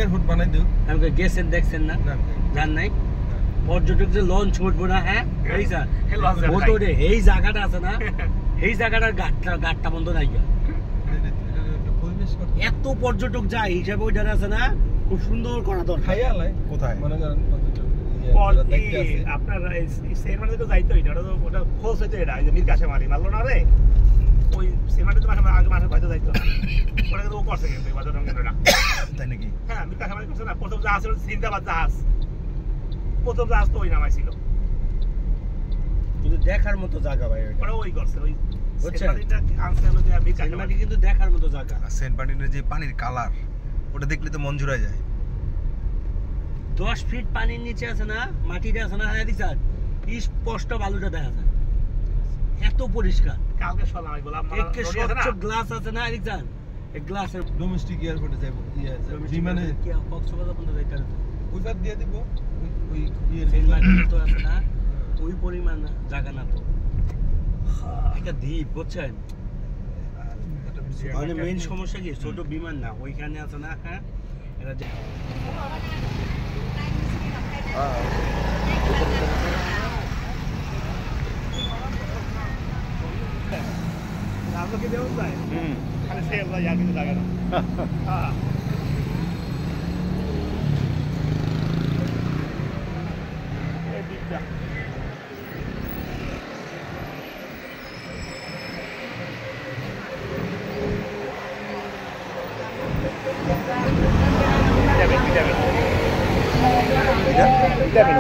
airport বানাই দিও আমাকে গেছেন দেখছেন না জান নাই পর্যটক যে লঞ্চ উঠবো না হ্যাঁ এই স্যার ওটা এই জায়গাটা আছে না এই জায়গাটার গাটটা বন্ধ নাই এত পর্যটক যায় হিসাবে ওইটা আছে না খুব সুন্দর করা দরকার কোথায় মনে করেন আপনার সেরমানে তো যাইতো এটা ওটা খোঁজ হইতো এটা মির কাছে মারি মারলো না রে ওই সেরমানে তো আগে মাসে পয়সা যাইতো না ওটা কিন্তু ও করছে কিন্তু বাজার রঙের না তাই নাকি হ্যাঁ মির কাছে মারি করছে না প্রথম জাহাজ ছিল সিন্দাবাদ জাহাজ প্রথম জাহাজ তো ওই নামাইছিল কিন্তু দেখার মতো জায়গা ভাই ওটা ওই করছে ওই কিন্তু দেখার মতো জায়গা সেন্ট মার্টিনের যে পানির কালার ওটা দেখলে তো মন জুড়ে যায় 10 ফিট পানির নিচে আছে না মাটিতে আছে না হ্যাঁ স্যার স্পষ্ট বালুটা দেখা যায় এত পরিষ্কার কালকে সকালে আমি বললাম একটা স্বচ্ছ গ্লাস আছে না স্যার এই গ্লাসের ডোমেস্টিক এয়ারপোর্টে যাইব বিমানে কি কক্সবাজার পর্যন্ত যাইতে হবে ওই পার দিয়ে দিব ওই সেন্ট মার্টিন তো আছে না ওই পরিমাণ জায়গা না তো একটা দ্বীপ বুঝছেন মানে মেইন সমস্যা কি ছোট বিমান না ওইখানে আছে না হ্যাঁ এটা আপনাকে দেওয়া যায় খালি সেল যায় আর কিছু লাগে না হ্যাঁ এই দিকটা ভিটামিন